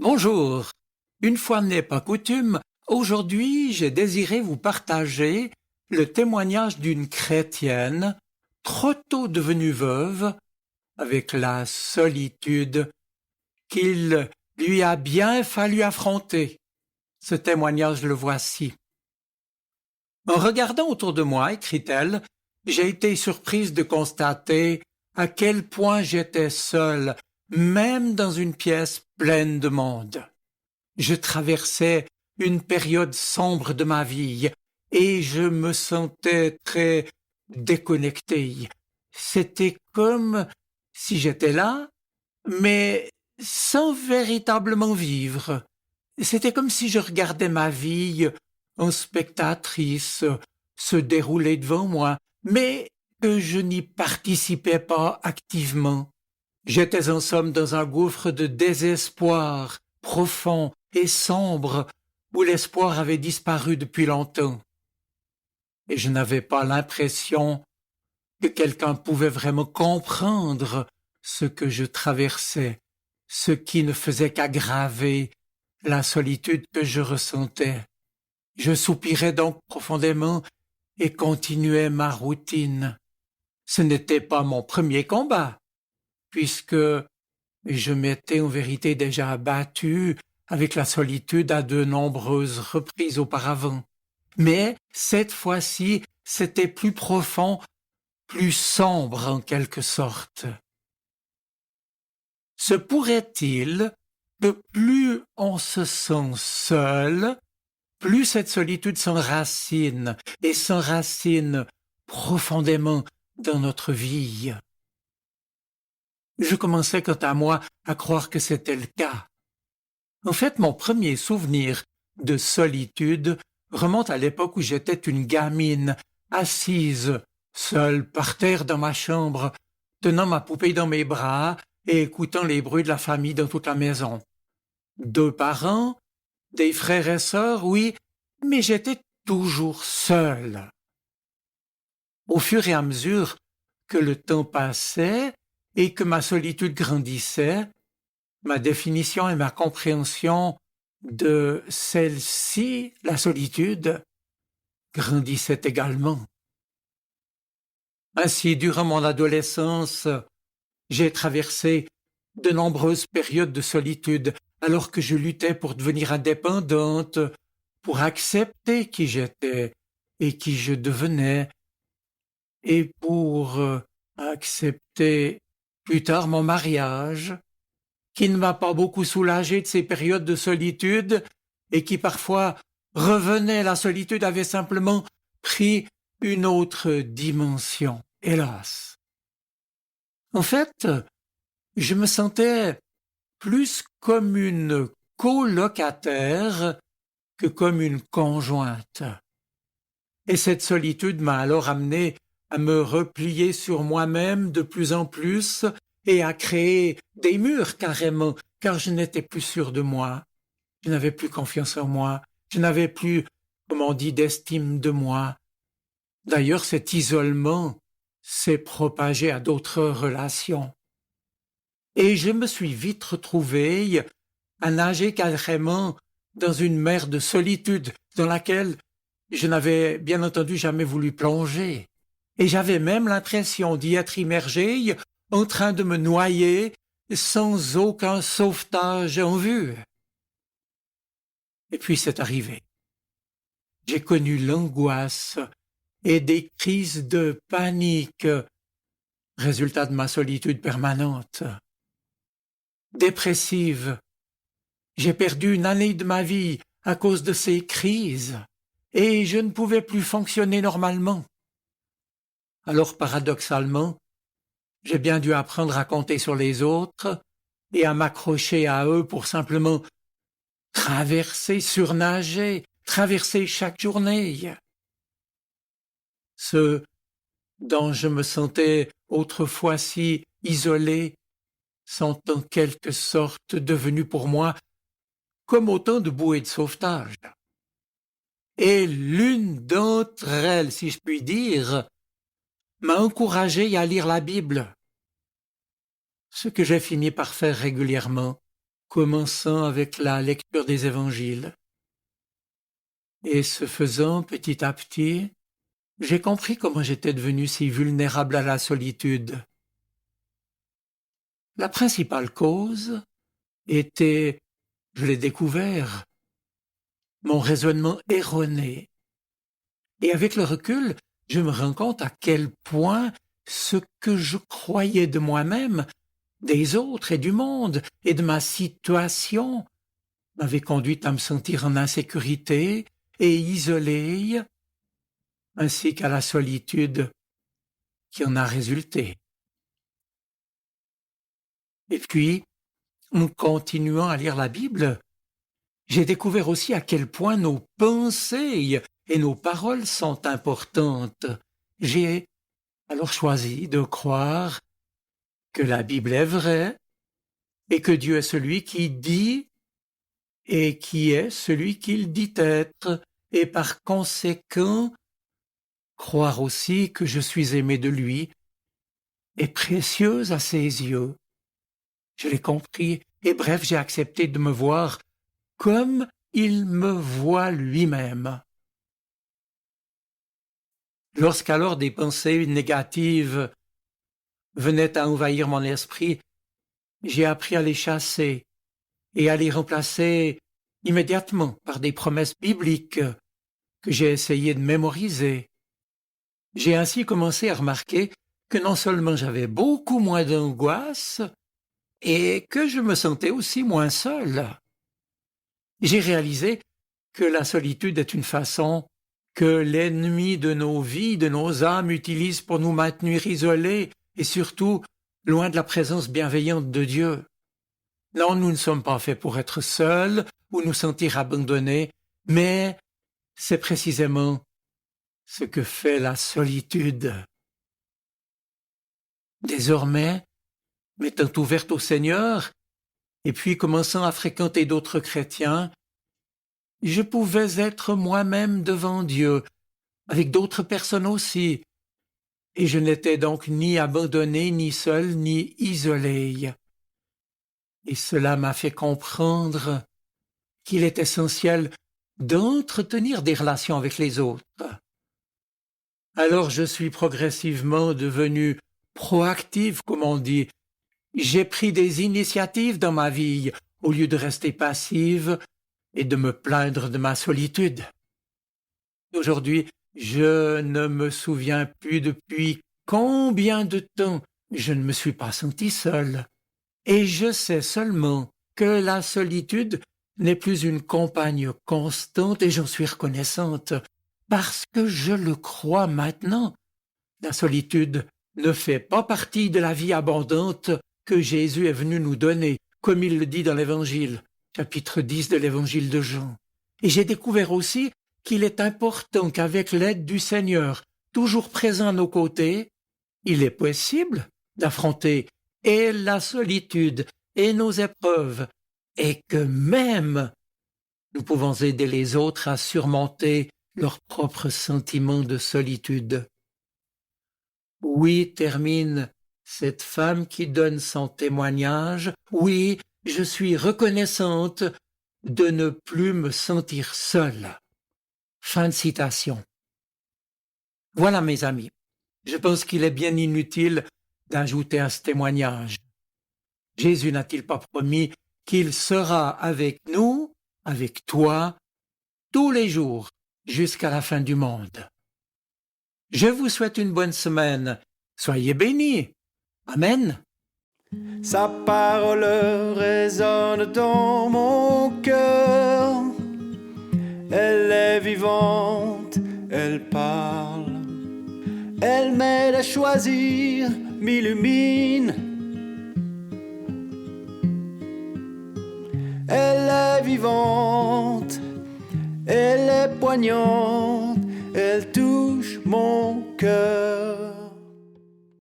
Bonjour. Une fois n'est pas coutume, aujourd'hui j'ai désiré vous partager le témoignage d'une chrétienne trop tôt devenue veuve, avec la solitude qu'il lui a bien fallu affronter. Ce témoignage le voici. En regardant autour de moi, écrit-elle, j'ai été surprise de constater à quel point j'étais seule, même dans une pièce pleine de monde. Je traversais une période sombre de ma vie et je me sentais très déconnecté. C'était comme si j'étais là, mais sans véritablement vivre. C'était comme si je regardais ma vie en spectatrice se dérouler devant moi, mais que je n'y participais pas activement. J'étais en somme dans un gouffre de désespoir profond et sombre où l'espoir avait disparu depuis longtemps. Et je n'avais pas l'impression que quelqu'un pouvait vraiment comprendre ce que je traversais, ce qui ne faisait qu'aggraver la solitude que je ressentais. Je soupirais donc profondément et continuais ma routine. Ce n'était pas mon premier combat, puisque je m'étais en vérité déjà abattu avec la solitude à de nombreuses reprises auparavant. Mais cette fois-ci, c'était plus profond, plus sombre en quelque sorte. Se pourrait-il que plus on se sent seul, plus cette solitude s'enracine et s'enracine profondément dans notre vie? Je commençais quant à moi à croire que c'était le cas. En fait, mon premier souvenir de solitude remonte à l'époque où j'étais une gamine, assise, seule par terre dans ma chambre, tenant ma poupée dans mes bras et écoutant les bruits de la famille dans toute la maison. 2 parents, des frères et sœurs, oui, mais j'étais toujours seule. Au fur et à mesure que le temps passait et que ma solitude grandissait, ma définition et ma compréhension de celle-ci, la solitude, grandissaient également. Ainsi, durant mon adolescence, j'ai traversé de nombreuses périodes de solitude, alors que je luttais pour devenir indépendante, pour accepter qui j'étais et qui je devenais, et pour accepter plus tard mon mariage, qui ne m'a pas beaucoup soulagé de ces périodes de solitude et qui parfois revenait, la solitude avait simplement pris une autre dimension, hélas. En fait, je me sentais plus comme une colocataire que comme une conjointe. Et cette solitude m'a alors amené à me replier sur moi-même de plus en plus et à créer des murs carrément, car je n'étais plus sûr de moi. Je n'avais plus confiance en moi. Je n'avais plus, comme on dit, d'estime de moi. D'ailleurs, cet isolement s'est propagé à d'autres relations. Et je me suis vite retrouvé à nager carrément dans une mer de solitude dans laquelle je n'avais bien entendu jamais voulu plonger. Et j'avais même l'impression d'y être immergé, en train de me noyer, sans aucun sauvetage en vue. Et puis c'est arrivé. J'ai connu l'angoisse et des crises de panique, résultat de ma solitude permanente. Dépressive, j'ai perdu une année de ma vie à cause de ces crises, et je ne pouvais plus fonctionner normalement. Alors paradoxalement, j'ai bien dû apprendre à compter sur les autres et à m'accrocher à eux pour simplement traverser, surnager, traverser chaque journée. Ce dont je me sentais autrefois si isolé sont en quelque sorte devenus pour moi comme autant de bouées de sauvetage. Et l'une d'entre elles, si je puis dire, m'a encouragé à lire la Bible, ce que j'ai fini par faire régulièrement, commençant avec la lecture des évangiles. Et ce faisant, petit à petit, j'ai compris comment j'étais devenu si vulnérable à la solitude. La principale cause était, je l'ai découvert, mon raisonnement erroné. Et avec le recul, je me rends compte à quel point ce que je croyais de moi-même, des autres et du monde et de ma situation m'avait conduit à me sentir en insécurité et isolé, ainsi qu'à la solitude qui en a résulté. Et puis, en continuant à lire la Bible, j'ai découvert aussi à quel point nos pensées et nos paroles sont importantes. J'ai alors choisi de croire que la Bible est vraie et que Dieu est celui qui dit et qui est celui qu'il dit être, et par conséquent, croire aussi que je suis aimé de lui est précieuse à ses yeux. Je l'ai compris, et bref, j'ai accepté de me voir comme il me voit lui-même. Lorsqu'alors des pensées négatives venaient à envahir mon esprit, j'ai appris à les chasser et à les remplacer immédiatement par des promesses bibliques que j'ai essayé de mémoriser. J'ai ainsi commencé à remarquer que non seulement j'avais beaucoup moins d'angoisse, et que je me sentais aussi moins seul. J'ai réalisé que la solitude est une façon que l'ennemi de nos vies, de nos âmes utilise pour nous maintenir isolés et surtout loin de la présence bienveillante de Dieu. Non, nous ne sommes pas faits pour être seuls ou nous sentir abandonnés, mais c'est précisément ce que fait la solitude. Désormais, m'étant ouverte au Seigneur, et puis commençant à fréquenter d'autres chrétiens, je pouvais être moi-même devant Dieu, avec d'autres personnes aussi, et je n'étais donc ni abandonné, ni seul, ni isolé. Et cela m'a fait comprendre qu'il est essentiel d'entretenir des relations avec les autres. Alors je suis progressivement devenu proactif, comme on dit. J'ai pris des initiatives dans ma vie au lieu de rester passive et de me plaindre de ma solitude. Aujourd'hui, je ne me souviens plus depuis combien de temps je ne me suis pas senti seul. Et je sais seulement que la solitude n'est plus une compagne constante et j'en suis reconnaissante parce que je le crois maintenant. La solitude ne fait pas partie de la vie abondante que Jésus est venu nous donner, comme il le dit dans l'Évangile, chapitre 10 de l'Évangile de Jean. Et j'ai découvert aussi qu'il est important qu'avec l'aide du Seigneur, toujours présent à nos côtés, il est possible d'affronter et la solitude et nos épreuves, et que même nous pouvons aider les autres à surmonter leurs propres sentiments de solitude. Oui, termine cette femme qui donne son témoignage. Oui, je suis reconnaissante de ne plus me sentir seule. Fin de citation. Voilà, mes amis. Je pense qu'il est bien inutile d'ajouter à ce témoignage. Jésus n'a-t-il pas promis qu'il sera avec nous, avec toi, tous les jours, jusqu'à la fin du monde? Je vous souhaite une bonne semaine. Soyez bénis. Amen. Sa parole résonne dans mon cœur. Elle est vivante, elle parle. Elle m'aide à choisir, m'illumine. Elle est vivante, elle est poignante. Elle touche mon cœur.